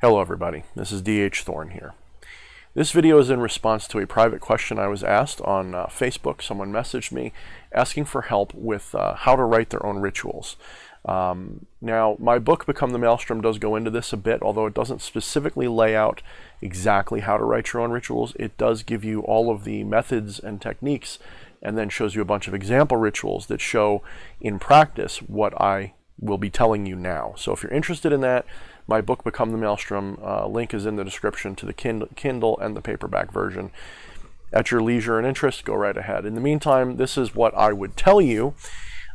Hello everybody, this is D.H. Thorne here. This video is in response to a private question I was asked on Facebook. Someone messaged me asking for help with how to write their own rituals. Now, my book, Become the Maelstrom, does go into this a bit, although it doesn't specifically lay out exactly how to write your own rituals. It does give you all of the methods and techniques, and then shows you a bunch of example rituals that show in practice what I will be telling you now. So if you're interested in that, my book, Become the Maelstrom, link is in the description to the Kindle and the paperback version. At your leisure and interest, go right ahead. In the meantime, this is what I would tell you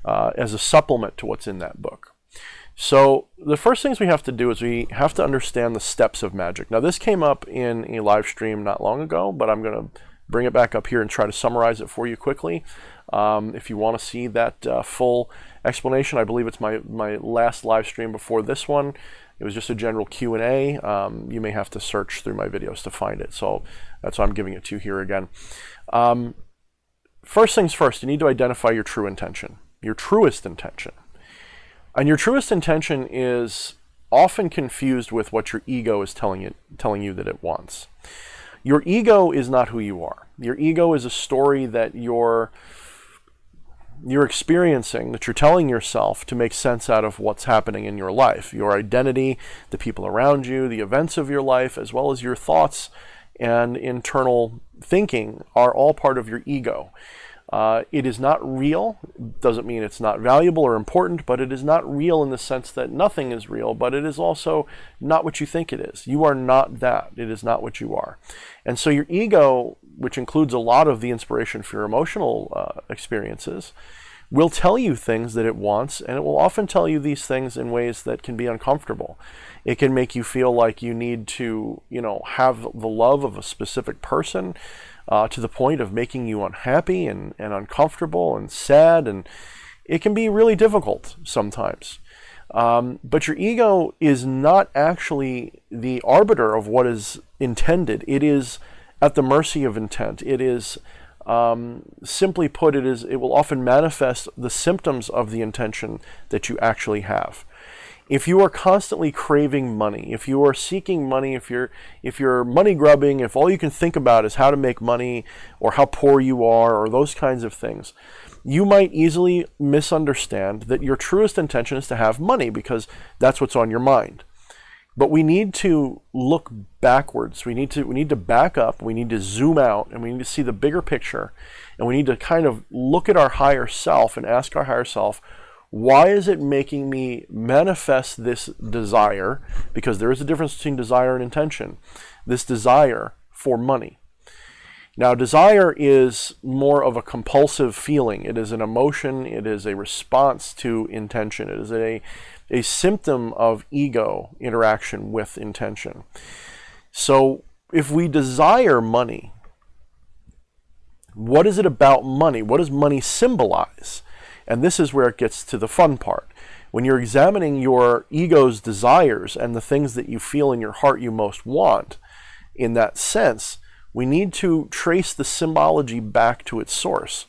as a supplement to what's in that book. So the first things we have to do is we have to understand the steps of magic. Now, this came up in a live stream not long ago, but I'm going to bring it back up here and try to summarize it for you quickly. If you want to see that full explanation, I believe it's my last live stream before this one. It was just a general Q&A. You may have to search through my videos to find it. So that's why I'm giving it to you here again. First things first, you need to identify your true intention, your truest intention. And your truest intention is often confused with what your ego is telling you that it wants. Your ego is not who you are. Your ego is a story that you're experiencing, that you're telling yourself to make sense out of what's happening in your life. Your identity, the people around you, the events of your life, as well as your thoughts and internal thinking are all part of your ego. It is not real. Doesn't mean it's not valuable or important, but it is not real in the sense that nothing is real, but it is also not what you think it is. You are not that. It is not what you are. And so your ego, which includes a lot of the inspiration for your emotional experiences, will tell you things that it wants, and it will often tell you these things in ways that can be uncomfortable. It can make you feel like you need to, have the love of a specific person, to the point of making you unhappy and uncomfortable and sad, and it can be really difficult sometimes. But your ego is not actually the arbiter of what is intended. It is at the mercy of intent. It is, simply put, it will often manifest the symptoms of the intention that you actually have. If you are constantly craving money, if you are seeking money, if you're money grubbing, if all you can think about is how to make money or how poor you are or those kinds of things, you might easily misunderstand that your truest intention is to have money because that's what's on your mind. But we need to look backwards. We need to back up. We need to zoom out, and we need to see the bigger picture. And we need to kind of look at our higher self and ask our higher self, why is it making me manifest this desire? Because there is a difference between desire and intention. This desire for money. Now, desire is more of a compulsive feeling. It is an emotion. It is a response to intention. It is a symptom of ego interaction with intention. So if we desire money, what is it about money? What does money symbolize? And this is where it gets to the fun part. When you're examining your ego's desires and the things that you feel in your heart you most want, in that sense, we need to trace the symbology back to its source.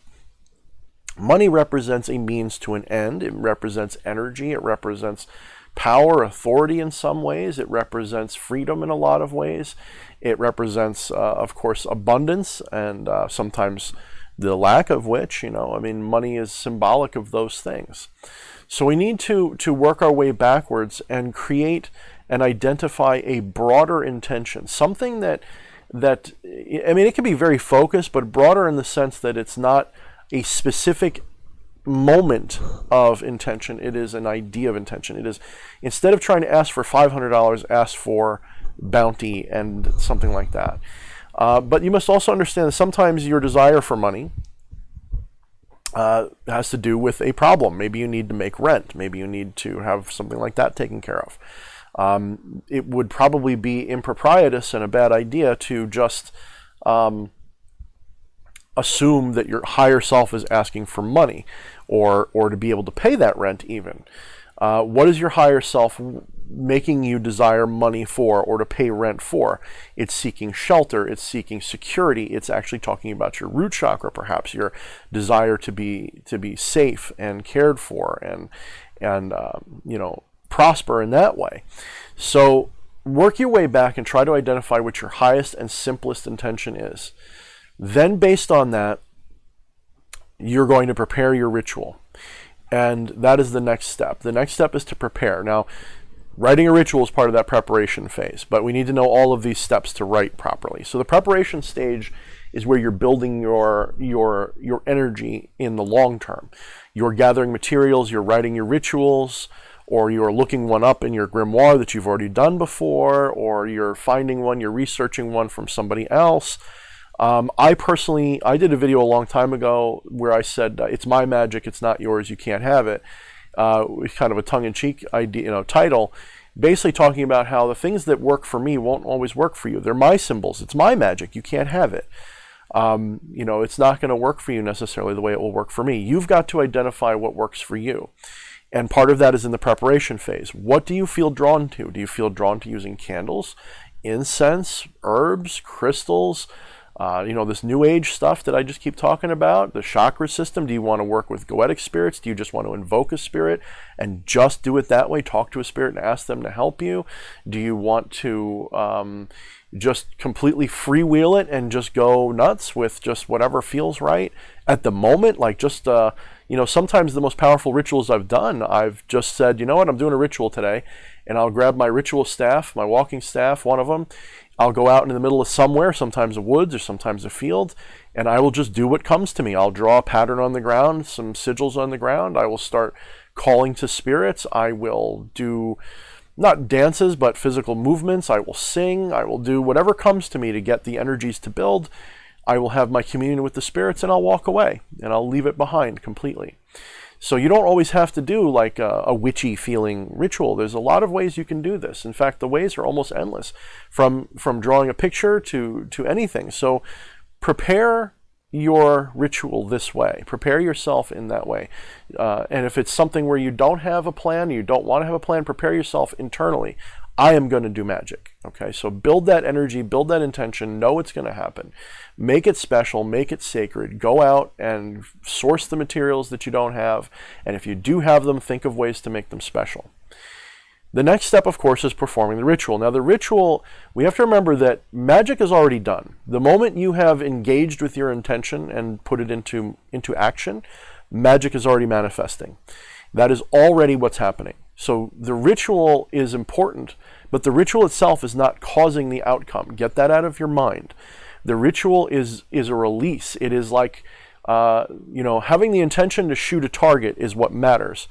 Money represents a means to an end. It represents energy. It represents power, authority in some ways. It represents freedom in a lot of ways. It represents, of course, abundance and sometimes the lack of which, money is symbolic of those things. So we need to work our way backwards and create and identify a broader intention, something that it can be very focused, but broader in the sense that it's not a specific moment of intention. It is an idea of intention. It is, instead of trying to ask for $500, ask for bounty and something like that. But you must also understand that sometimes your desire for money has to do with a problem. Maybe you need to make rent. Maybe you need to have something like that taken care of. It would probably be improprietous and a bad idea to just assume that your higher self is asking for money or to be able to pay that rent even. What is your higher self making you desire money for or to pay rent for? It's seeking shelter. It's seeking security. It's actually talking about your root chakra, perhaps your desire to be safe and cared for and prosper in that way. So work your way back and try to identify what your highest and simplest intention is. Then based on that, you're going to prepare your ritual. And that is the next step. The next step is to prepare. Now, writing a ritual is part of that preparation phase, but we need to know all of these steps to write properly. So the preparation stage is where you're building your energy in the long term. You're gathering materials, you're writing your rituals, or you're looking one up in your grimoire that you've already done before, or you're finding one, you're researching one from somebody else. I did a video a long time ago where I said, it's my magic, it's not yours, you can't have it. It's kind of a tongue-in-cheek idea, title, basically talking about how the things that work for me won't always work for you. They're my symbols, it's my magic, you can't have it. It's not going to work for you necessarily the way it will work for me. You've got to identify what works for you. And part of that is in the preparation phase. What do you feel drawn to? Do you feel drawn to using candles, incense, herbs, crystals, this new age stuff that I just keep talking about, the chakra system? Do you want to work with goetic spirits? Do you just want to invoke a spirit and just do it that way? Talk to a spirit and ask them to help you? Do you want to just completely freewheel it and just go nuts with just whatever feels right at the moment? Like just, sometimes the most powerful rituals I've done, I've just said, you know what, I'm doing a ritual today, and I'll grab my ritual staff, my walking staff, one of them. I'll go out in the middle of somewhere, sometimes the woods or sometimes a field, and I will just do what comes to me. I'll draw a pattern on the ground, some sigils on the ground. I will start calling to spirits. I will do not dances, but physical movements. I will sing. I will do whatever comes to me to get the energies to build. I will have my communion with the spirits, and I'll walk away, and I'll leave it behind completely. So you don't always have to do like a witchy feeling ritual. There's a lot of ways you can do this. In fact, the ways are almost endless, from drawing a picture to anything. So prepare your ritual this way. Prepare yourself in that way. And if it's something where you don't have a plan, you don't want to have a plan, prepare yourself internally. I am going to do magic. Okay, so build that energy, build that intention, know it's going to happen. Make it special, make it sacred. Go out and source the materials that you don't have. And if you do have them, think of ways to make them special. The next step, of course, is performing the ritual. Now, the ritual, we have to remember that magic is already done. The moment you have engaged with your intention and put it into action, magic is already manifesting. That is already what's happening. So the ritual is important, but the ritual itself is not causing the outcome. Get that out of your mind. The ritual is a release. It is like, having the intention to shoot a target is what matters.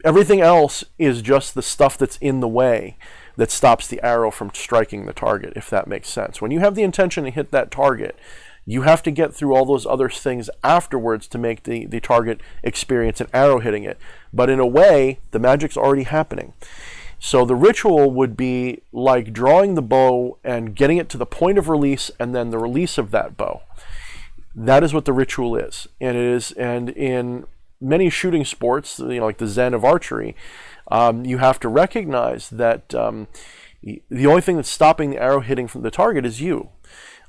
Everything else is just the stuff that's in the way that stops the arrow from striking the target, if that makes sense. When you have the intention to hit that target, you have to get through all those other things afterwards to make the target experience an arrow hitting it. But in a way, the magic's already happening. So the ritual would be like drawing the bow and getting it to the point of release, and then the release of that bow. That is what the ritual is. And in many shooting sports, like the Zen of archery, you have to recognize that the only thing that's stopping the arrow hitting from the target is you.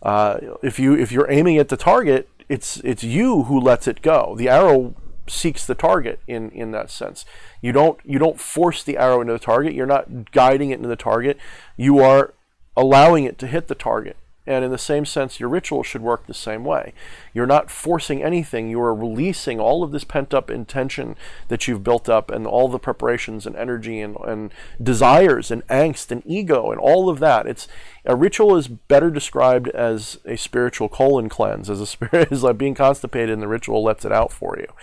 If you're aiming at the target, it's you who lets it go. The arrow seeks the target in that sense. You don't force the arrow into the target. You're not guiding it into the target. You are allowing it to hit the target. And in the same sense, your ritual should work the same way. You're not forcing anything. You are releasing all of this pent-up intention that you've built up, and all the preparations and energy and desires and angst and ego and all of that. A ritual is better described as a spiritual colon cleanse, as a spirit is like being constipated, and the ritual lets it out for you.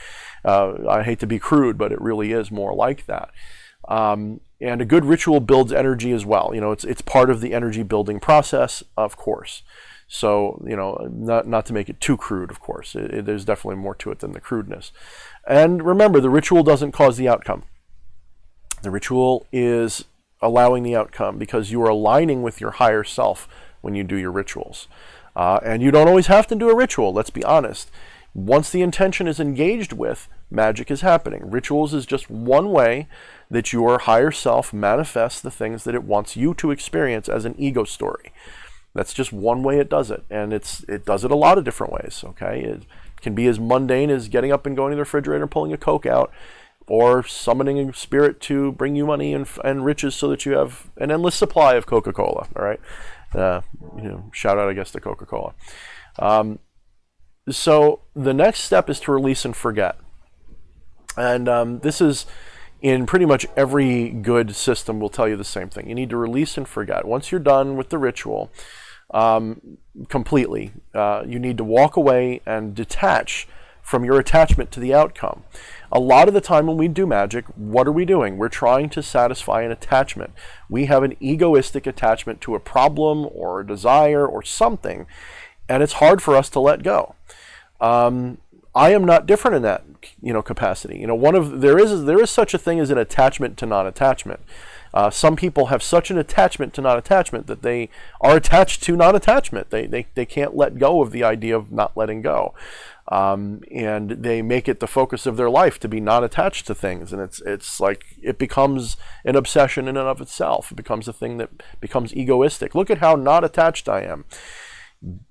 I hate to be crude, but it really is more like that. And a good ritual builds energy as well. It's part of the energy building process, of course. So, not to make it too crude, of course. There's definitely more to it than the crudeness. And remember, the ritual doesn't cause the outcome. The ritual is allowing the outcome, because you are aligning with your higher self when you do your rituals. And you don't always have to do a ritual, let's be honest. Once the intention is engaged with, magic is happening. Rituals is just one way that your higher self manifests the things that it wants you to experience as an ego story. That's just one way it does it. And it does it a lot of different ways, okay? It can be as mundane as getting up and going to the refrigerator and pulling a Coke out, or summoning a spirit to bring you money and riches so that you have an endless supply of Coca-Cola. All right, shout out, I guess, to Coca-Cola. So the next step is to release and forget, and this is in pretty much every good system will tell you the same thing. You need to release and forget. Once you're done with the ritual completely, you need to walk away and detach from your attachment to the outcome. A lot of the time when we do magic, what are we doing? We're trying to satisfy an attachment. We have an egoistic attachment to a problem or a desire or something, and it's hard for us to let go. I am not different in that, capacity. There is such a thing as an attachment to non-attachment. Some people have such an attachment to non-attachment that they are attached to non-attachment. They can't let go of the idea of not letting go. And they make it the focus of their life to be not attached to things. And it's like it becomes an obsession in and of itself. It becomes a thing that becomes egoistic. Look at how not attached I am.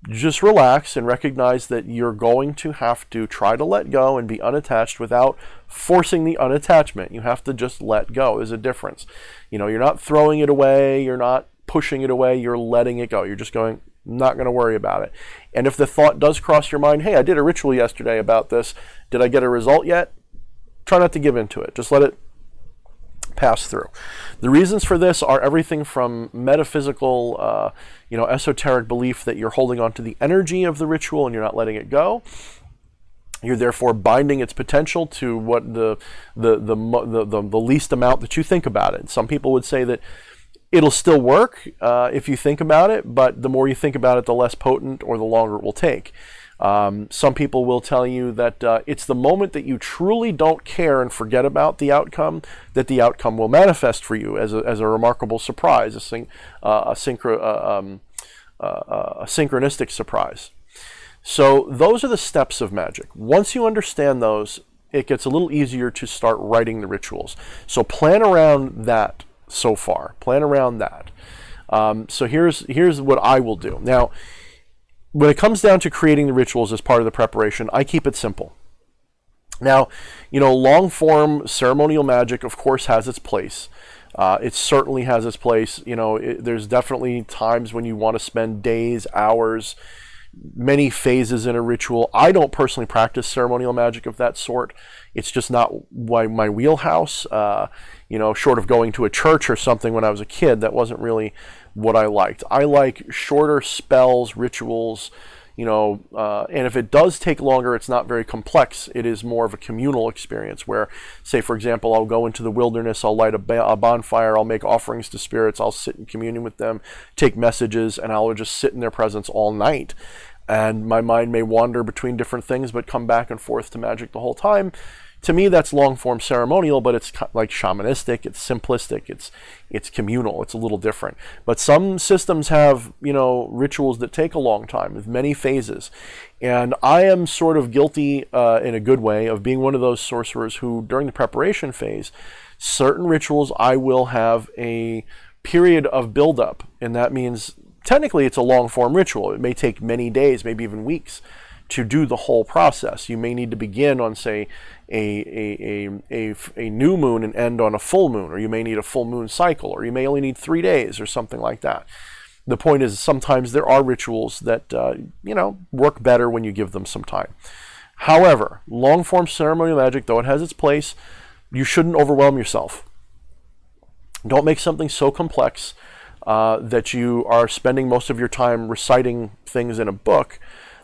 Just relax and recognize that you're going to have to try to let go and be unattached without forcing the unattachment. You have to just let go. There's a difference. You're not throwing it away. You're not pushing it away. You're letting it go. You're just going, not going to worry about it. And if the thought does cross your mind, hey, I did a ritual yesterday about this. Did I get a result yet? Try not to give into it. Just let it pass through. The reasons for this are everything from metaphysical, esoteric belief that you're holding on to the energy of the ritual and you're not letting it go. You're therefore binding its potential to what the least amount that you think about it. Some people would say that it'll still work if you think about it, but the more you think about it, the less potent or the longer it will take. Some people will tell you that it's the moment that you truly don't care and forget about the outcome that the outcome will manifest for you as a remarkable surprise, a synchronistic surprise. So those are the steps of magic. Once you understand those, it gets a little easier to start writing the rituals. So plan around that so far. Plan around that. So here's what I will do. Now, when it comes down to creating the rituals as part of the preparation, I keep it simple. Now, long form ceremonial magic, of course, has its place. It certainly has its place. There's definitely times when you want to spend days, hours, many phases in a ritual. I don't personally practice ceremonial magic of that sort. It's just not my wheelhouse. Short of going to a church or something when I was a kid, that wasn't really what I liked. I like shorter spells, rituals, and if it does take longer, it's not very complex. It is more of a communal experience where, say, for example, I'll go into the wilderness, I'll light a bonfire, I'll make offerings to spirits, I'll sit in communion with them, take messages, and I'll just sit in their presence all night. And my mind may wander between different things, but come back and forth to magic the whole time. To me, that's long-form ceremonial, but it's like shamanistic, it's simplistic, it's communal, it's a little different. But some systems have, rituals that take a long time with many phases. And I am sort of guilty, in a good way, of being one of those sorcerers who, during the preparation phase, certain rituals I will have a period of buildup. And that means, technically, it's a long-form ritual. It may take many days, maybe even weeks, to do the whole process. You may need to begin on, say, a new moon and end on a full moon, or you may need a full moon cycle, or you may only need 3 days or something like that. The point is, sometimes there are rituals that work better when you give them some time. However, long form ceremonial magic, though it has its place, you shouldn't overwhelm yourself. Don't make something so complex that you are spending most of your time reciting things in a book,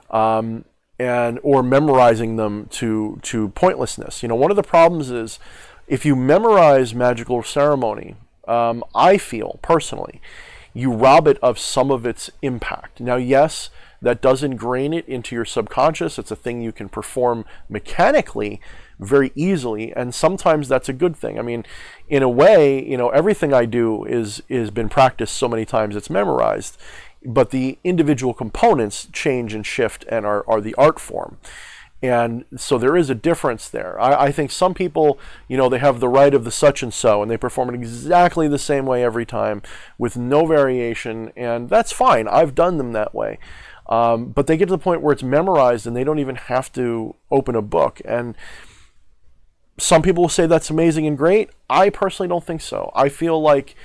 or memorizing them to pointlessness. One of the problems is if you memorize magical ceremony, I feel personally, you rob it of some of its impact. Now, yes, that does ingrain it into your subconscious. It's a thing you can perform mechanically very easily, and sometimes that's a good thing. I mean, in a way, everything I do is been practiced so many times it's memorized. But the individual components change and shift and are the art form. And so there is a difference there. I think some people, they have the right of the such and so, and they perform it exactly the same way every time with no variation, and that's fine. I've done them that way. But they get to the point where it's memorized and they don't even have to open a book. And Some people will say that's amazing and great. I personally don't think so. I feel like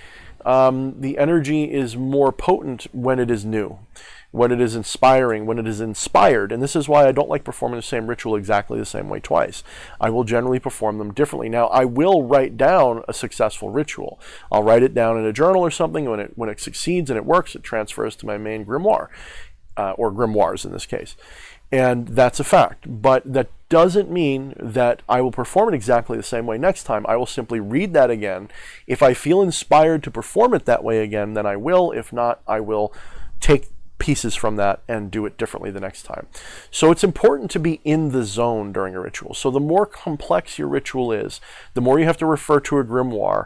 the energy is more potent when it is new, when it is inspiring, when it is inspired. And this is why I don't like performing the same ritual exactly the same way twice. I will generally perform them differently. Now, I will write down a successful ritual. I'll write it down in a journal or something. When it succeeds and it works, it transfers to my main grimoire, or grimoires in this case. And that's a fact. But that doesn't mean that I will perform it exactly the same way next time. I will simply read that again. If I feel inspired to perform it that way again, then I will. If not, I will take pieces from that and do it differently the next time. So it's important to be in the zone during a ritual. So the more complex your ritual is, the more you have to refer to a grimoire.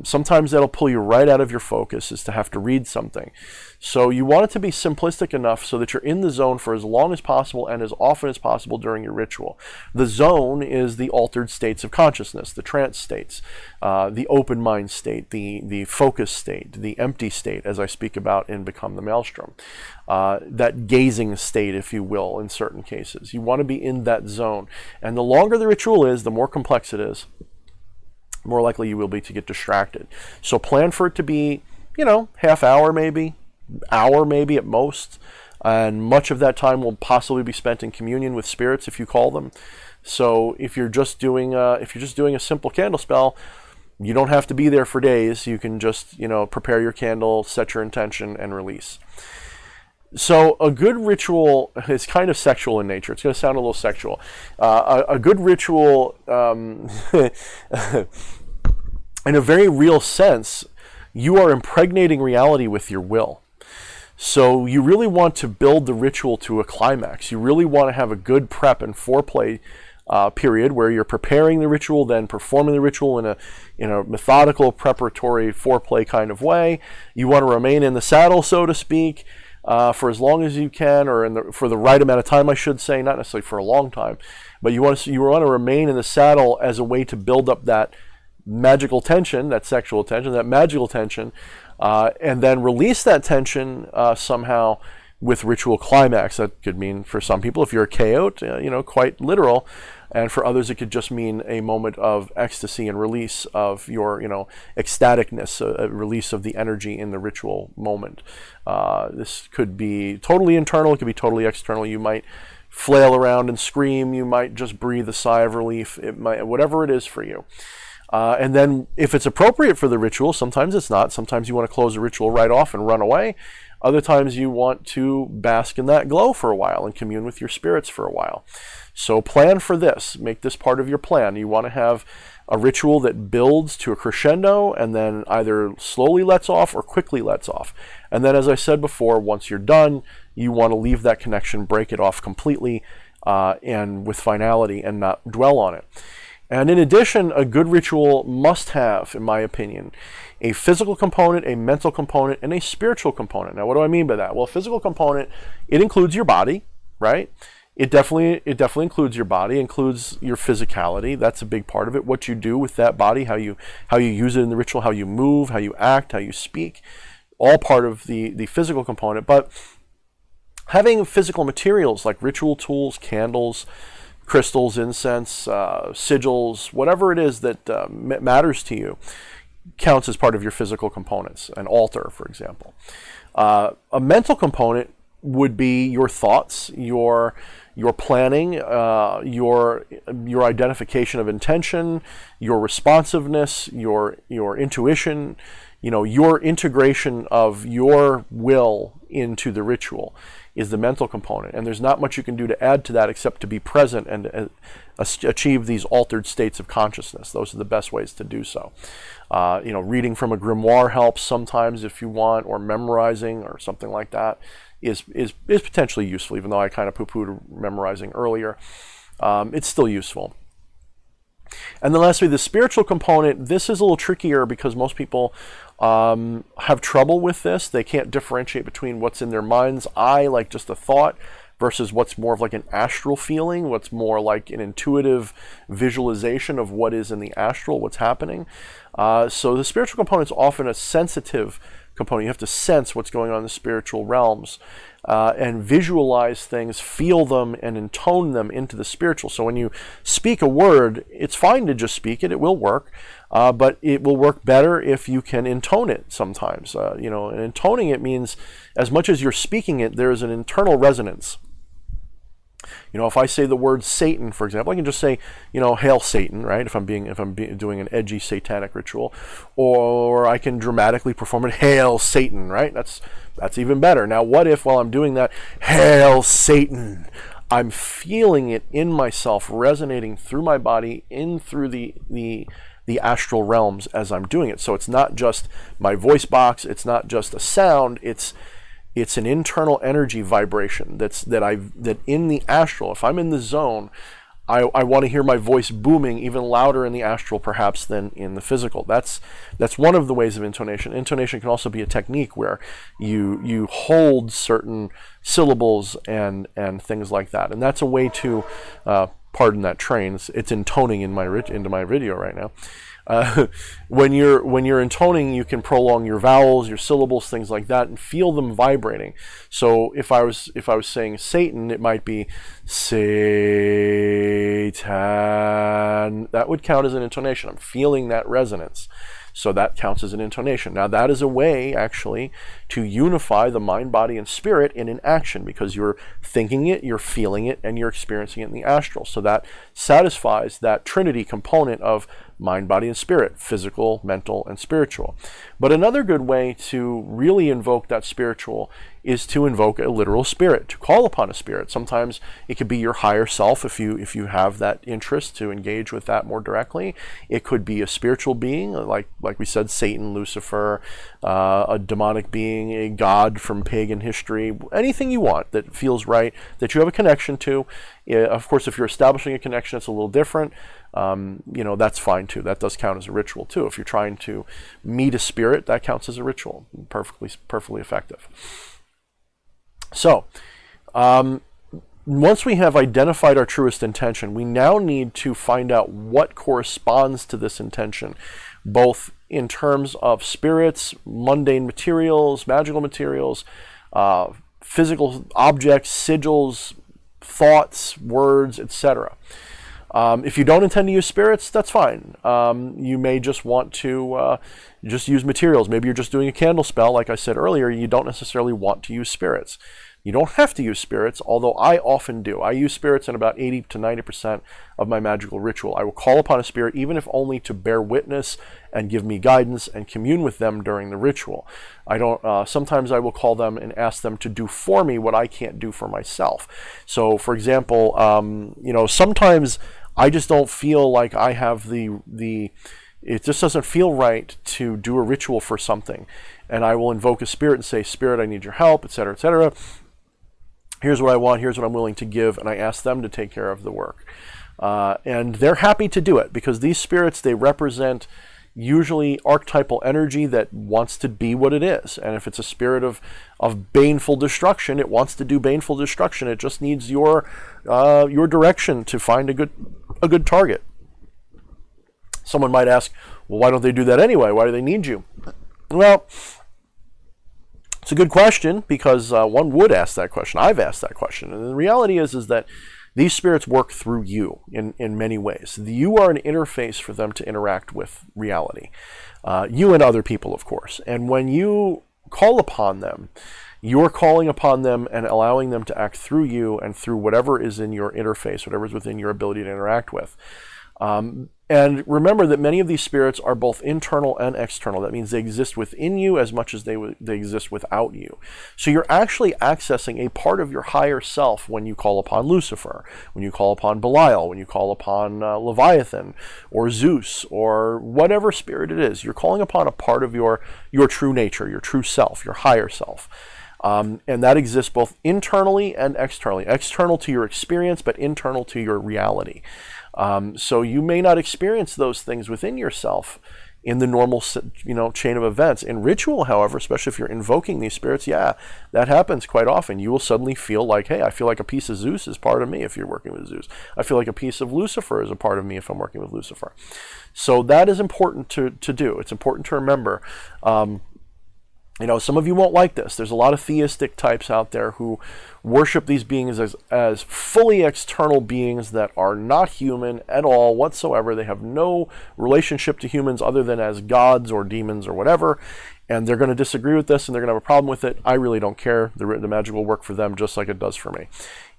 Sometimes that'll pull you right out of your focus, is to have to read something. So you want it to be simplistic enough so that you're in the zone for as long as possible and as often as possible during your ritual. The zone is the altered states of consciousness, the trance states, the open mind state, the focus state, the empty state, as I speak about in Become the Maelstrom. That gazing state, if you will, in certain cases. You want to be in that zone. And the longer the ritual is, the more complex it is, more likely you will be to get distracted. So plan for it to be, half hour maybe, hour maybe at most, and much of that time will possibly be spent in communion with spirits if you call them. So if you're just doing a simple candle spell, you don't have to be there for days. You can just prepare your candle, set your intention, and release. So a good ritual is kind of sexual in nature. It's going to sound a little sexual. A good ritual, in a very real sense, you are impregnating reality with your will. So you really want to build the ritual to a climax. You really want to have a good prep and foreplay period where you're preparing the ritual, then performing the ritual in a methodical, preparatory, foreplay kind of way. You want to remain in the saddle, so to speak, for as long as you can, or for the right amount of time, I should say, not necessarily for a long time, but you want to remain in the saddle as a way to build up that magical tension, that sexual tension, that magical tension, and then release that tension somehow with ritual climax. That could mean, for some people, if you're a chaot, quite literal, and for others it could just mean a moment of ecstasy and release of your, ecstaticness, a release of the energy in the ritual moment. This could be totally internal, it could be totally external. You might flail around and scream, you might just breathe a sigh of relief, whatever it is for you. And then if it's appropriate for the ritual, sometimes it's not. Sometimes you want to close the ritual right off and run away. Other times you want to bask in that glow for a while and commune with your spirits for a while. So plan for this. Make this part of your plan. You want to have a ritual that builds to a crescendo and then either slowly lets off or quickly lets off. And then, as I said before, once you're done, you want to leave that connection, break it off completely, and with finality, and not dwell on it. And in addition, a good ritual must have, in my opinion, a physical component, a mental component, and a spiritual component. Now, what do I mean by that? Well, a physical component, it includes your body, right? It definitely includes your body, includes your physicality. That's a big part of it. What you do with that body, how you use it in the ritual, how you move, how you act, how you speak, all part of the physical component. But having physical materials like ritual tools, candles, crystals, incense, sigils, whatever it is that matters to you, counts as part of your physical components. An altar, for example. A mental component would be your thoughts, your planning, your identification of intention, your responsiveness, your intuition, your integration of your will into the ritual is the mental component. And there's not much you can do to add to that except to be present and achieve these altered states of consciousness. Those are the best ways to do so. Reading from a grimoire helps sometimes if you want, or memorizing or something like that is potentially useful, even though I kind of poo-pooed memorizing earlier. It's still useful. And then lastly, the spiritual component, this is a little trickier because most people have trouble with this. They can't differentiate between what's in their mind's eye, like just a thought, versus what's more of like an astral feeling, what's more like an intuitive visualization of what is in the astral, what's happening. So the spiritual component is often a sensitive component. You have to sense what's going on in the spiritual realms and visualize things, feel them, and intone them into the spiritual. So when you speak a word, it's fine to just speak it. It will work. But it will work better if you can intone it sometimes. And intoning it means as much as you're speaking it, there is an internal resonance. If I say the word Satan, for example, I can just say, hail Satan, right? If I'm doing an edgy satanic ritual, or I can dramatically perform it, hail Satan, right? That's even better. Now, what if while I'm doing that, hail Satan, I'm feeling it in myself, resonating through my body, in through the astral realms as I'm doing it. So it's not just my voice box, it's not just a sound, it's an internal energy vibration that in the astral, if I'm in the zone, I want to hear my voice booming even louder in the astral perhaps than in the physical. That's one of the ways of intonation. Intonation can also be a technique where you hold certain syllables and things like that. And that's a way to pardon that train. It's intoning into my video right now. When you're intoning, you can prolong your vowels, your syllables, things like that, and feel them vibrating. So if I was saying Satan, it might be Satan. That would count as an intonation. I'm feeling that resonance. So that counts as an intonation. Now that is a way, actually, to unify the mind, body, and spirit in an action, because you're thinking it, you're feeling it, and you're experiencing it in the astral. So that satisfies that trinity component of mind, body, and spirit, physical, mental, and spiritual. But another good way to really invoke that spiritual is to invoke a literal spirit, to call upon a spirit. Sometimes it could be your higher self if you have that interest to engage with that more directly. It could be a spiritual being, like we said, Satan, Lucifer, a demonic being, a god from pagan history, anything you want that feels right, that you have a connection to. Of course, if you're establishing a connection, it's a little different. That's fine too. That does count as a ritual too. If you're trying to meet a spirit, that counts as a ritual. Perfectly effective. So, once we have identified our truest intention, we now need to find out what corresponds to this intention, both in terms of spirits, mundane materials, magical materials, physical objects, sigils, thoughts, words, etc. If you don't intend to use spirits, that's fine. You may just want to just use materials. Maybe you're just doing a candle spell, like I said earlier. You don't necessarily want to use spirits. You don't have to use spirits, although I often do. I use spirits in about 80 to 90% of my magical ritual. I will call upon a spirit, even if only to bear witness and give me guidance and commune with them during the ritual. Sometimes I will call them and ask them to do for me what I can't do for myself. So, for example, sometimes I just don't feel like I have it just doesn't feel right to do a ritual for something. And I will invoke a spirit and say, Spirit, I need your help, etc., etc. Here's what I want, here's what I'm willing to give, and I ask them to take care of the work. And they're happy to do it, because these spirits, they represent usually archetypal energy that wants to be what it is. And if it's a spirit of baneful destruction, it wants to do baneful destruction. It just needs your direction to find a good target. Someone might ask, well, why don't they do that anyway? Why do they need you? Well, it's a good question, because one would ask that question. I've asked that question. And the reality is that these spirits work through you in many ways. You are an interface for them to interact with reality. You and other people, of course. And when you call upon them, you're calling upon them and allowing them to act through you and through whatever is in your interface, whatever is within your ability to interact with. And remember that many of these spirits are both internal and external. That means they exist within you as much as they exist without you. So you're actually accessing a part of your higher self when you call upon Lucifer, when you call upon Belial, when you call upon Leviathan or Zeus or whatever spirit it is. You're calling upon a part of your true nature, your true self, your higher self. And that exists both internally and externally. External to your experience, but internal to your reality. So you may not experience those things within yourself in the normal, chain of events. In ritual, however, especially if you're invoking these spirits, yeah, that happens quite often. You will suddenly feel like, hey, I feel like a piece of Zeus is part of me if you're working with Zeus. I feel like a piece of Lucifer is a part of me if I'm working with Lucifer. So that is important to do. It's important to remember. Some of you won't like this. There's a lot of theistic types out there who worship these beings as fully external beings that are not human at all whatsoever. They have no relationship to humans other than as gods or demons or whatever. And they're going to disagree with this and they're going to have a problem with it. I really don't care. The magic will work for them just like it does for me.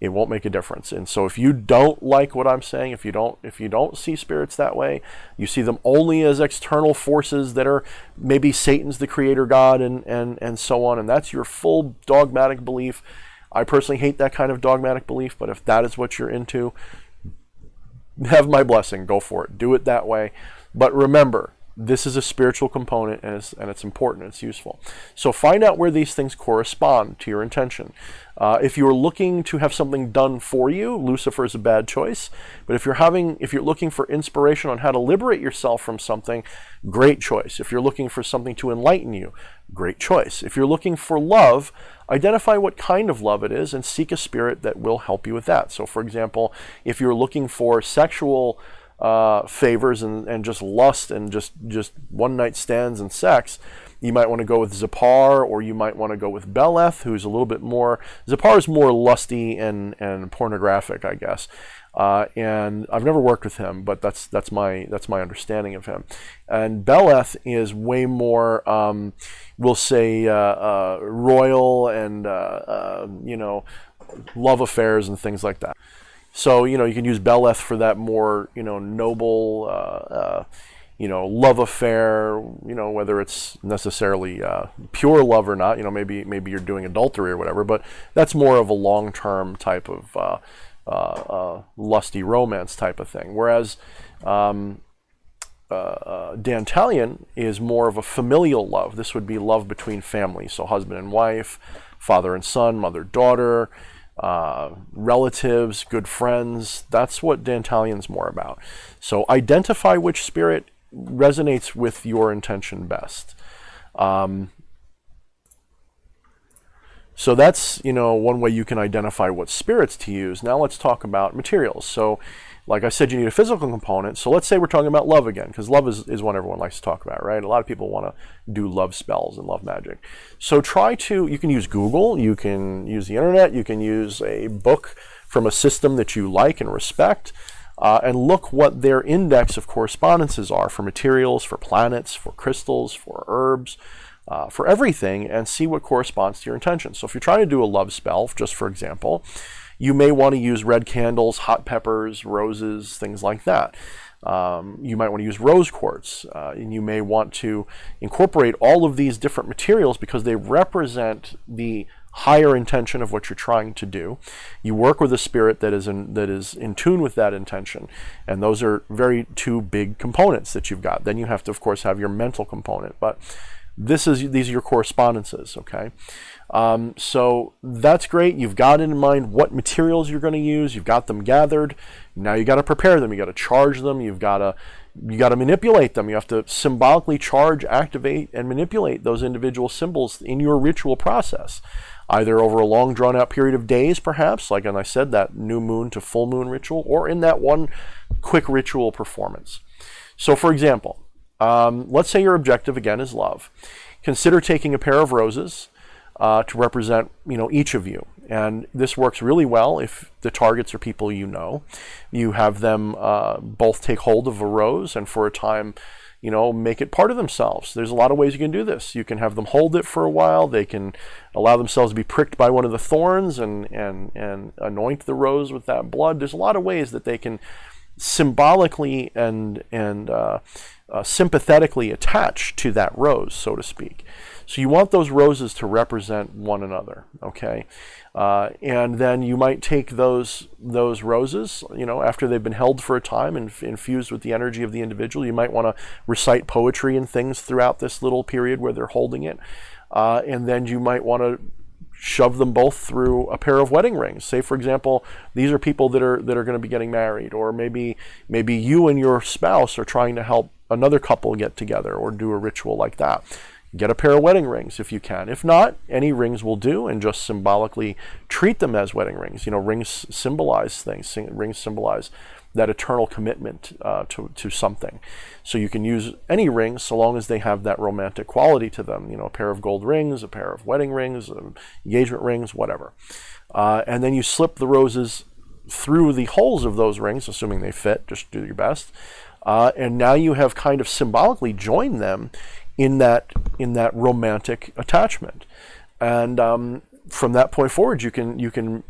It won't make a difference. And so if you don't like what I'm saying, if you don't see spirits that way, you see them only as external forces that are maybe Satan's the creator god and so on, and that's your full dogmatic belief. I personally hate that kind of dogmatic belief, but if that is what you're into, have my blessing. Go for it. Do it that way. But remember, this is a spiritual component, and it's important, it's useful. So find out where these things correspond to your intention. If you're looking to have something done for you, Lucifer is a bad choice. But if you're looking for inspiration on how to liberate yourself from something, great choice. If you're looking for something to enlighten you, great choice. If you're looking for love, identify what kind of love it is and seek a spirit that will help you with that. So for example, if you're looking for sexual favors and just lust and just one night stands and sex, you might want to go with Zipar, or you might want to go with Beleth, who's a little bit more, Zipar is more lusty and pornographic, I guess. And I've never worked with him, but that's my understanding of him. And Beleth is way more, we'll say, royal and love affairs and things like that. So you can use Beleth for that more noble love affair, whether it's necessarily pure love or not. Maybe you're doing adultery or whatever, but that's more of a long-term type of lusty romance type of thing. Whereas Dantalion is more of a familial love. This would be love between families, so husband and wife, father and son, mother-daughter, relatives, good friends. That's what Dantalion's more about. So identify which spirit resonates with your intention best. So that's, one way you can identify what spirits to use. Now let's talk about materials. So like I said, you need a physical component. So let's say we're talking about love again, because love is one everyone likes to talk about, right? A lot of people want to do love spells and love magic. So you can use Google, you can use the internet, you can use a book from a system that you like and respect, and look what their index of correspondences are for materials, for planets, for crystals, for herbs, for everything, and see what corresponds to your intention. So if you're trying to do a love spell, just for example, you may want to use red candles, hot peppers, roses, things like that. You might want to use rose quartz, and you may want to incorporate all of these different materials because they represent the higher intention of what you're trying to do. You work with a spirit that is in tune with that intention, and those are two big components that you've got. Then you have to, of course, have your mental component, but these are your correspondences, okay? So that's great. You've got in mind what materials you're going to use. You've got them gathered. Now you got to prepare them. You got to charge them. You got to manipulate them. You have to symbolically charge, activate, and manipulate those individual symbols in your ritual process, either over a long drawn-out period of days, perhaps, like I said, that new moon to full moon ritual, or in that one quick ritual performance. So, for example, let's say your objective again is love. Consider taking a pair of roses to represent, each of you. And this works really well if the targets are people you know. You have them both take hold of a rose and for a time, make it part of themselves. There's a lot of ways you can do this. You can have them hold it for a while. They can allow themselves to be pricked by one of the thorns and anoint the rose with that blood. There's a lot of ways that they can symbolically and sympathetically attach to that rose, so to speak. So you want those roses to represent one another, okay? And then you might take those roses, after they've been held for a time and infused with the energy of the individual. You might want to recite poetry and things throughout this little period where they're holding it. And then you might want to shove them both through a pair of wedding rings. Say, for example, these are people that are going to be getting married, or maybe you and your spouse are trying to help another couple get together or do a ritual like that. Get a pair of wedding rings if you can. If not, any rings will do, and just symbolically treat them as wedding rings. Rings symbolize things. Rings symbolize that eternal commitment to something. So you can use any rings so long as they have that romantic quality to them. A pair of gold rings, a pair of wedding rings, engagement rings, whatever. And then you slip the roses through the holes of those rings, assuming they fit. Just do your best. And now you have kind of symbolically joined them in that romantic attachment. And from that point forward, you can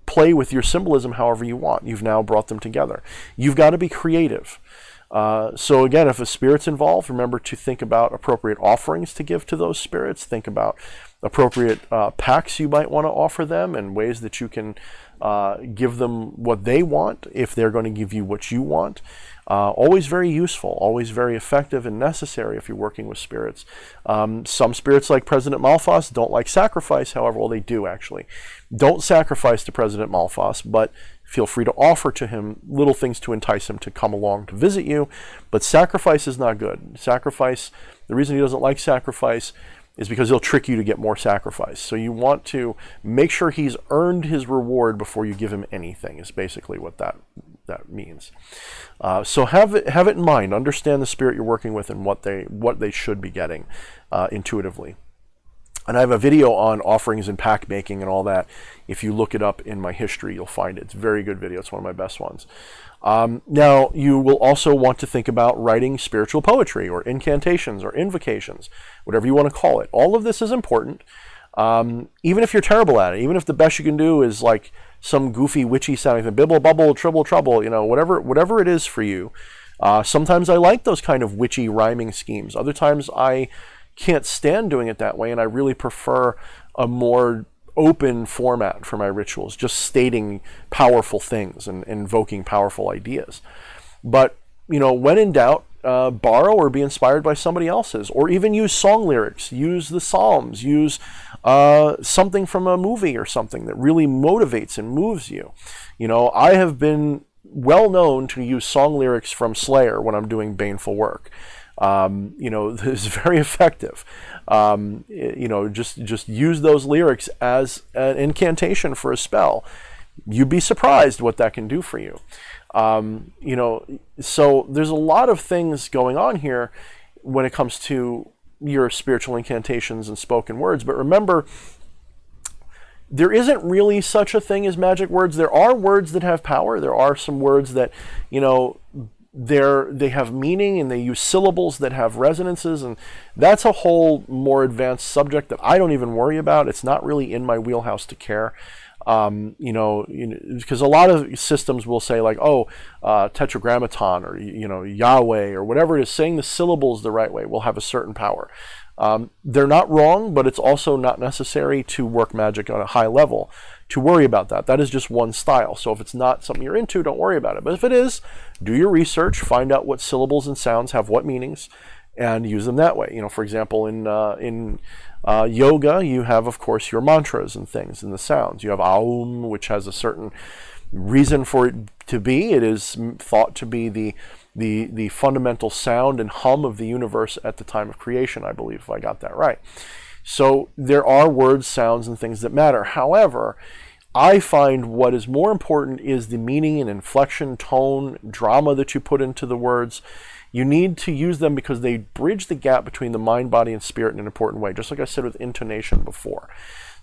play with your symbolism however you want. You've now brought them together. You've got to be creative. So again, if a spirit's involved, remember to think about appropriate offerings to give to those spirits. Think about appropriate packs you might want to offer them, and ways that you can give them what they want if they're going to give you what you want. Always very useful, always very effective and necessary if you're working with spirits. Some spirits, like President Malphas, don't like sacrifice. However, well, they do actually. Don't sacrifice to President Malphas, but feel free to offer to him little things to entice him to come along to visit you. But sacrifice is not good. Sacrifice, the reason he doesn't like sacrifice is because he'll trick you to get more sacrifice. So you want to make sure he's earned his reward before you give him anything, is basically what that means. So have it in mind. Understand the spirit you're working with and what they should be getting intuitively. And I have a video on offerings and pack making and all that. If you look it up in my history, you'll find it. It's a very good video. It's one of my best ones. Now, you will also want to think about writing spiritual poetry or incantations or invocations, whatever you want to call it. All of this is important, even if you're terrible at it. Even if the best you can do is like some goofy, witchy sounding thing, bibble, bubble, trouble, trouble, whatever it is for you. Sometimes I like those kind of witchy rhyming schemes. Other times I can't stand doing it that way, and I really prefer a more open format for my rituals, just stating powerful things and invoking powerful ideas. But, when in doubt, borrow or be inspired by somebody else's, or even use song lyrics, use the Psalms, use something from a movie or something that really motivates and moves you. I have been well known to use song lyrics from Slayer when I'm doing baneful work. It's very effective. Just use those lyrics as an incantation for a spell. You'd be surprised what that can do for you. So there's a lot of things going on here when it comes to your spiritual incantations and spoken words. But remember, there isn't really such a thing as magic words. There are words that have power. There are some words that, they have meaning, and they use syllables that have resonances, and that's a whole more advanced subject that I don't even worry about. It's not really in my wheelhouse to care. Because a lot of systems will say like, tetragrammaton or, Yahweh or whatever it is, saying the syllables the right way will have a certain power. They're not wrong, but it's also not necessary to work magic on a high level to worry about that. That is just one style. So if it's not something you're into, don't worry about it. But if it is, do your research, find out what syllables and sounds have what meanings, and use them that way. For example, in yoga, you have, of course, your mantras and things and the sounds. You have Aum, which has a certain reason for it to be. It is thought to be the fundamental sound and hum of the universe at the time of creation, I believe, if I got that right. So there are words, sounds, and things that matter. However, I find what is more important is the meaning and inflection, tone, drama that you put into the words. You need to use them because they bridge the gap between the mind, body, and spirit in an important way, just like I said with intonation before.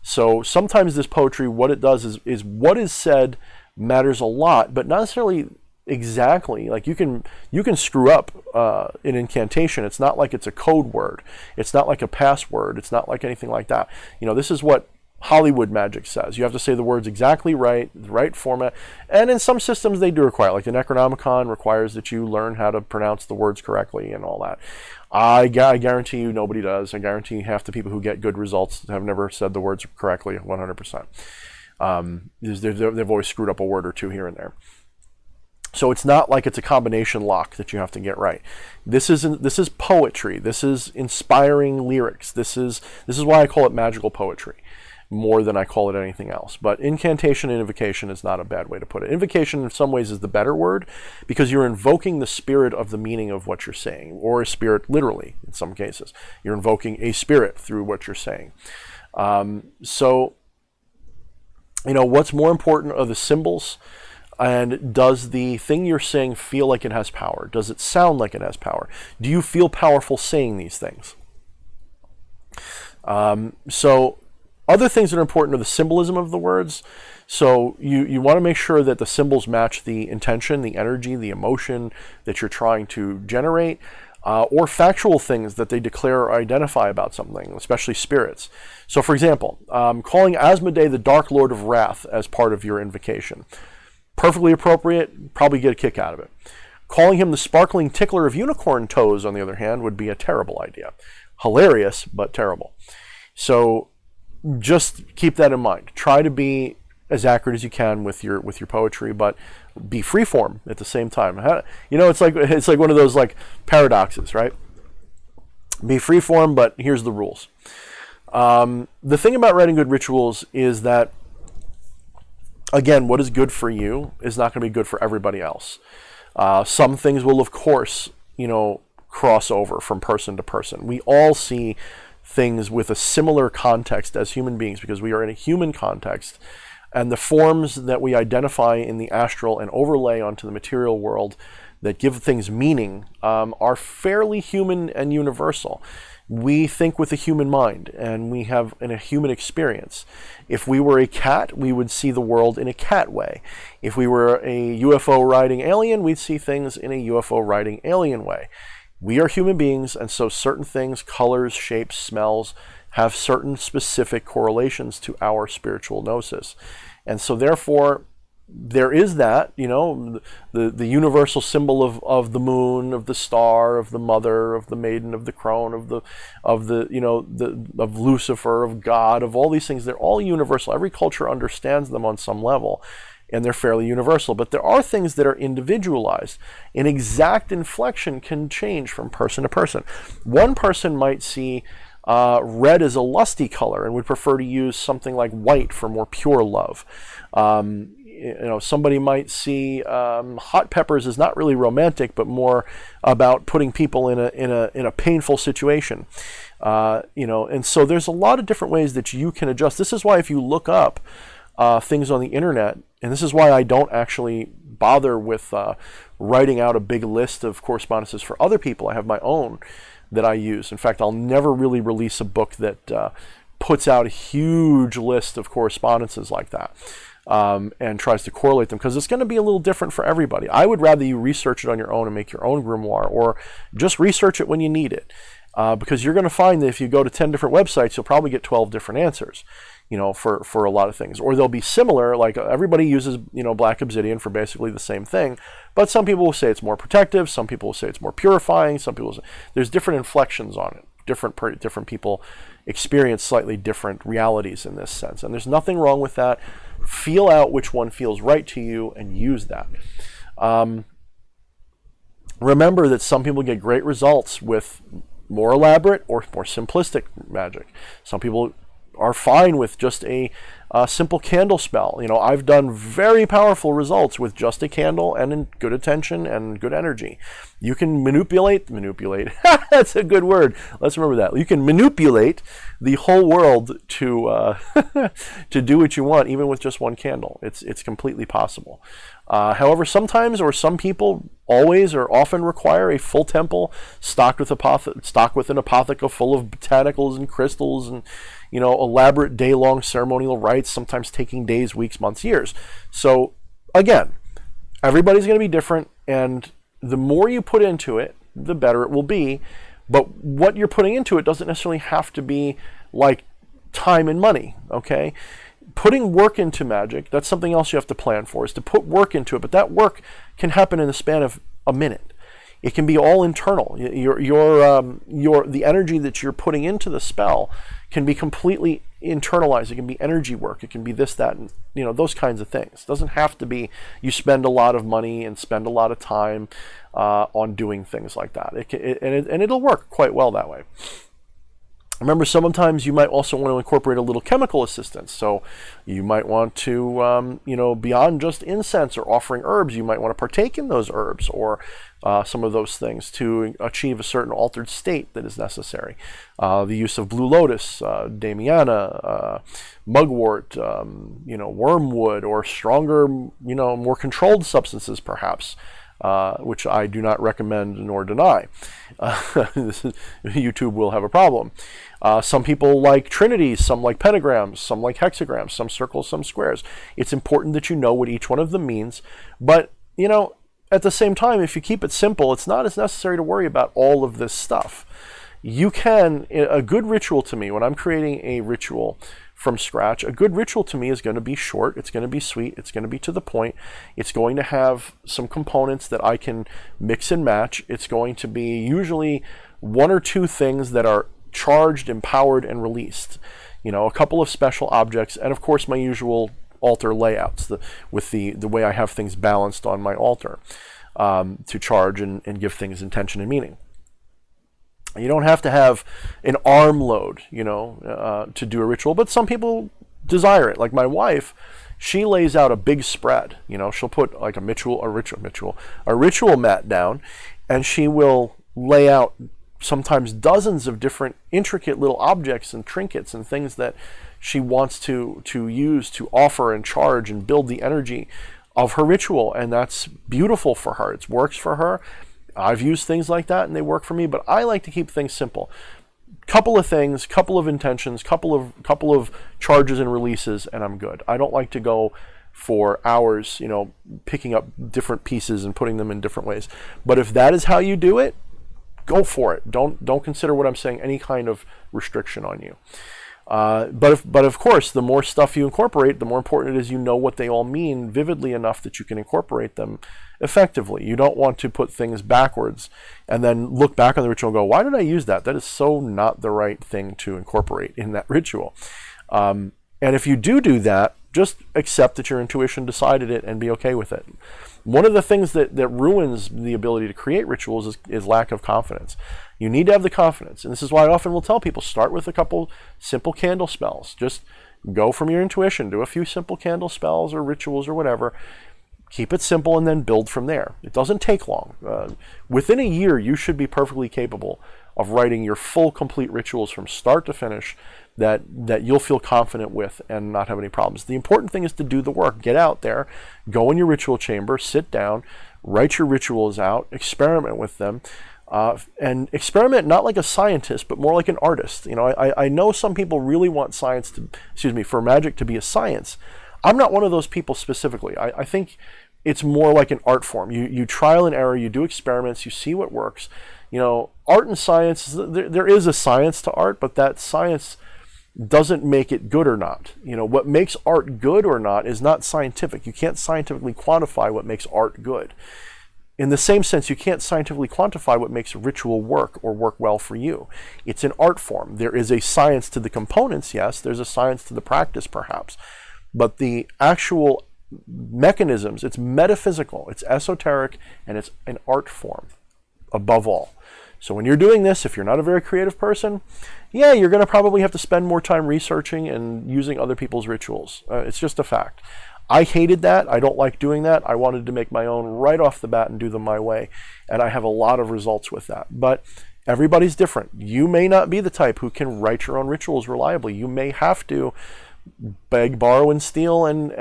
So sometimes this poetry, what it does is what is said matters a lot, but not necessarily exactly. Like you can screw up an incantation. It's not like it's a code word. It's not like a password. It's not like anything like that. This is what Hollywood magic says. You have to say the words exactly right, the right format. And in some systems they do require, like the Necronomicon requires that you learn how to pronounce the words correctly and all that. I guarantee you nobody does. I guarantee half the people who get good results have never said the words correctly 100%. They've always screwed up a word or two here and there. So it's not like it's a combination lock that you have to get right. This is poetry. This is inspiring lyrics. This is why I call it magical poetry. more than I call it anything else. But incantation and invocation is not a bad way to put it. Invocation in some ways is the better word, because you're invoking the spirit of the meaning of what you're saying, or a spirit literally in some cases. You're invoking a spirit through what you're saying. So, what's more important are the symbols, and does the thing you're saying feel like it has power? Does it sound like it has power? Do you feel powerful saying these things? So other things that are important are the symbolism of the words. So you want to make sure that the symbols match the intention, the energy, the emotion that you're trying to generate, or factual things that they declare or identify about something, especially spirits. So for example, calling Asmodee the Dark Lord of Wrath as part of your invocation. Perfectly appropriate, probably get a kick out of it. Calling him the sparkling tickler of unicorn toes, on the other hand, would be a terrible idea. Hilarious, but terrible. So just keep that in mind. Try to be as accurate as you can with your poetry, but be freeform at the same time. It's like one of those like paradoxes, right? Be freeform, but here's the rules. The thing about writing good rituals is that, again, what is good for you is not going to be good for everybody else. Some things will, of course, cross over from person to person. We all see things with a similar context as human beings because we are in a human context, and the forms that we identify in the astral and overlay onto the material world that give things meaning are fairly human and universal. We think with a human mind, and we have a human experience. If we were a cat, we would see the world in a cat way. If we were a UFO riding alien, we'd see things in a UFO riding alien way. We are human beings, and so certain things, colors, shapes, smells, have certain specific correlations to our spiritual gnosis. And so therefore, there is that, the universal symbol of the moon, of the star, of the mother, of the maiden, of the crone, of Lucifer, of God, of all these things. They're all universal. Every culture understands them on some level, and they're fairly universal. But there are things that are individualized. An exact inflection can change from person to person. One person might see red as a lusty color and would prefer to use something like white for more pure love. Somebody might see hot peppers as not really romantic, but more about putting people in a painful situation. And so there's a lot of different ways that you can adjust. This is why if you look up things on the internet, and this is why I don't actually bother with writing out a big list of correspondences for other people. I have my own that I use. In fact, I'll never really release a book that puts out a huge list of correspondences like that. And tries to correlate them, because it's going to be a little different for everybody. I would rather you research it on your own and make your own grimoire, or just research it when you need it, because you're going to find that if you go to 10 different websites, you'll probably get 12 different answers, for a lot of things. Or they'll be similar, like everybody uses, black obsidian for basically the same thing, but some people will say it's more protective, some people will say it's more purifying, some people will say, there's different inflections on it. Different people experience slightly different realities in this sense, and there's nothing wrong with that. Feel out which one feels right to you and use that. Remember that some people get great results with more elaborate or more simplistic magic. Some people are fine with just a simple candle spell. I've done very powerful results with just a candle and in good attention and good energy. You can manipulate, that's a good word. Let's remember that. You can manipulate the whole world to to do what you want, even with just one candle. It's completely possible. However, sometimes, or some people always or often require a full temple stocked with an apotheca full of botanicals and crystals and elaborate day-long ceremonial rites, sometimes taking days, weeks, months, years. So again, everybody's going to be different, and the more you put into it, the better it will be. But what you're putting into it doesn't necessarily have to be like time and money, okay? Putting work into magic, that's something else you have to plan for, is to put work into it, but that work can happen in the span of a minute. It can be all internal. The energy that you're putting into the spell can be completely internalized. It can be energy work. It can be this, that, and those kinds of things. It doesn't have to be you spend a lot of money and spend a lot of time on doing things like that. And it'll work quite well that way. Remember, sometimes you might also want to incorporate a little chemical assistance. So you might want to, beyond just incense or offering herbs, you might want to partake in those herbs or some of those things to achieve a certain altered state that is necessary. The use of blue lotus, damiana, mugwort, wormwood, or stronger, more controlled substances perhaps. Which I do not recommend nor deny. YouTube will have a problem. Some people like trinities, some like pentagrams, some like hexagrams, some circles, some squares. It's important that you know what each one of them means. But, at the same time, if you keep it simple, it's not as necessary to worry about all of this stuff. You can, a good ritual to me, when I'm creating a ritual from scratch, a good ritual to me is going to be short, it's going to be sweet, it's going to be to the point, it's going to have some components that I can mix and match, it's going to be usually one or two things that are charged, empowered, and released. A couple of special objects, and of course my usual altar layouts, with the way I have things balanced on my altar to charge and give things intention and meaning. You don't have to have an armload, to do a ritual, but some people desire it. Like my wife, she lays out a big spread. She'll put like a ritual mat down, and she will lay out sometimes dozens of different intricate little objects and trinkets and things that she wants to use to offer and charge and build the energy of her ritual, and that's beautiful for her. It works for her. I've used things like that and they work for me, but I like to keep things simple. Couple of things, couple of intentions, couple of charges and releases, and I'm good. I don't like to go for hours, picking up different pieces and putting them in different ways. But if that is how you do it, go for it. Don't consider what I'm saying any kind of restriction on you. But of course, the more stuff you incorporate, the more important it is you know what they all mean vividly enough that you can incorporate them effectively. You don't want to put things backwards and then look back on the ritual and go, why did I use that? That is so not the right thing to incorporate in that ritual. And if you do that, just accept that your intuition decided it and be okay with it. One of the things that ruins the ability to create rituals is lack of confidence. You need to have the confidence. And this is why I often will tell people, start with a couple simple candle spells. Just go from your intuition, do a few simple candle spells or rituals or whatever. Keep it simple and then build from there. It doesn't take long. Within a year, you should be perfectly capable of writing your full, complete rituals from start to finish that you'll feel confident with and not have any problems. The important thing is to do the work. Get out there, go in your ritual chamber, sit down, write your rituals out, experiment with them, and experiment not like a scientist, but more like an artist. I know some people really want for magic to be a science. I'm not one of those people specifically. I think it's more like an art form. You trial and error, you do experiments, you see what works. Art and science, there is a science to art, but that science doesn't make it good or not. What makes art good or not is not scientific. You can't scientifically quantify what makes art good. In the same sense, you can't scientifically quantify what makes a ritual work or work well for you. It's an art form. There is a science to the components, yes. There's a science to the practice, perhaps. But the actual mechanisms, it's metaphysical, it's esoteric, and it's an art form above all. So when you're doing this, if you're not a very creative person, you're going to probably have to spend more time researching and using other people's rituals. It's just a fact. I hated that. I don't like doing that. I wanted to make my own right off the bat and do them my way. And I have a lot of results with that. But everybody's different. You may not be the type who can write your own rituals reliably. You may have to beg, borrow, and steal and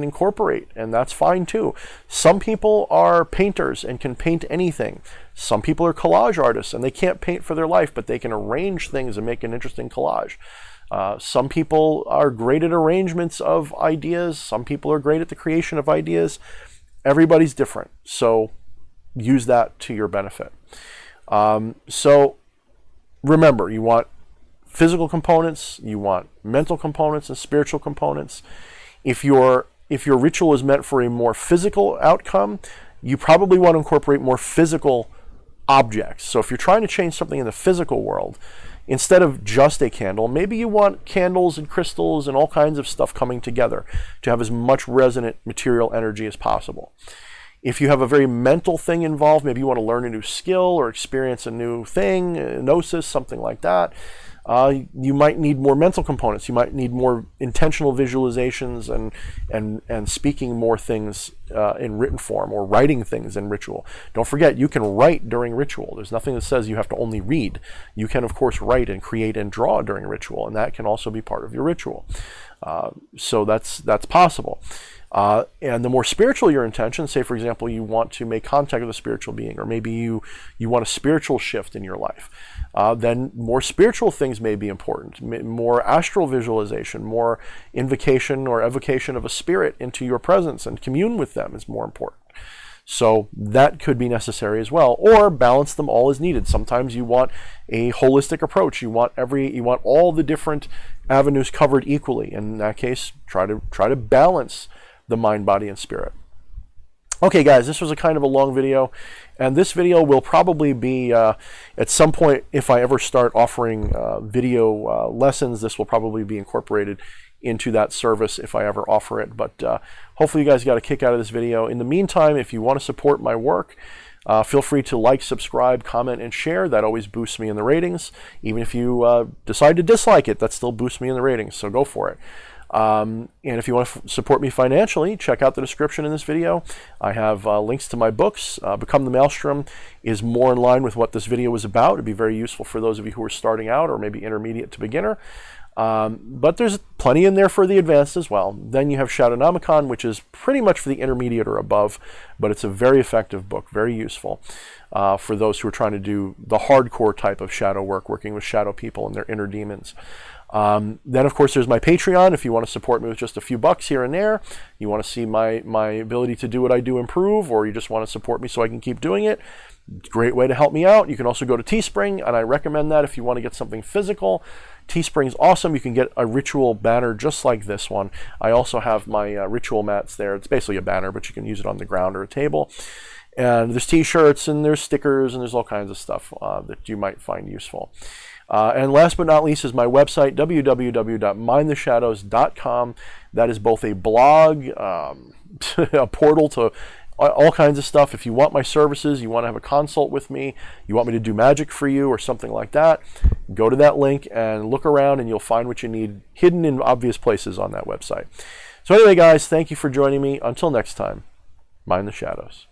incorporate, and that's fine too. Some people are painters and can paint anything. Some people are collage artists and they can't paint for their life, but they can arrange things and make an interesting collage. Some people are great at arrangements of ideas. Some people are great at the creation of ideas. Everybody's different, so use that to your benefit. So remember, you want physical components, you want mental components and spiritual components. If your ritual is meant for a more physical outcome, you probably want to incorporate more physical objects. So if you're trying to change something in the physical world, instead of just a candle, maybe you want candles and crystals and all kinds of stuff coming together to have as much resonant material energy as possible. If you have a very mental thing involved, maybe you want to learn a new skill or experience a new thing, gnosis, something like that, You might need more mental components. You might need more intentional visualizations and speaking more things in written form, or writing things in ritual. Don't forget, you can write during ritual. There's nothing that says you have to only read. You can, of course, write and create and draw during ritual, and that can also be part of your ritual. So that's possible. And the more spiritual your intention, say for example you want to make contact with a spiritual being, or maybe you want a spiritual shift in your life, then more spiritual things may be important. More astral visualization, more invocation or evocation of a spirit into your presence and commune with them is more important. So that could be necessary as well, or balance them all as needed. Sometimes you want a holistic approach. You want all the different avenues covered equally. In that case, try to balance the mind, body, and spirit. Okay, guys, this was a kind of a long video, and this video will probably be at some point, if I ever start offering video lessons, this will probably be incorporated into that service if I ever offer it. But hopefully you guys got a kick out of this video. In the meantime, if you want to support my work, feel free to like, subscribe, comment, and share. That always boosts me in the ratings. Even if you decide to dislike it, that still boosts me in the ratings, so go for it. And if you want to support me financially, check out the description in this video. I have links to my books. Become the Maelstrom is more in line with what this video was about. It'd be very useful for those of you who are starting out, or maybe intermediate to beginner. But there's plenty in there for the advanced as well. Then you have Shadownomicon, which is pretty much for the intermediate or above, but it's a very effective book, very useful for those who are trying to do the hardcore type of shadow work, working with shadow people and their inner demons. Then of course there's my Patreon. If you want to support me with just a few bucks here and there, you want to see my ability to do what I do improve, or you just want to support me so I can keep doing it, great way to help me out. You can also go to Teespring, and I recommend that if you want to get something physical. Teespring's awesome. You can get a ritual banner just like this one. I also have my ritual mats there. It's basically a banner, but you can use it on the ground or a table. And there's t-shirts, and there's stickers, and there's all kinds of stuff that you might find useful. And last but not least is my website, www.mindtheshadows.com. That is both a blog, a portal to all kinds of stuff. If you want my services, you want to have a consult with me, you want me to do magic for you or something like that, go to that link and look around, and you'll find what you need hidden in obvious places on that website. So anyway, guys, thank you for joining me. Until next time, mind the shadows.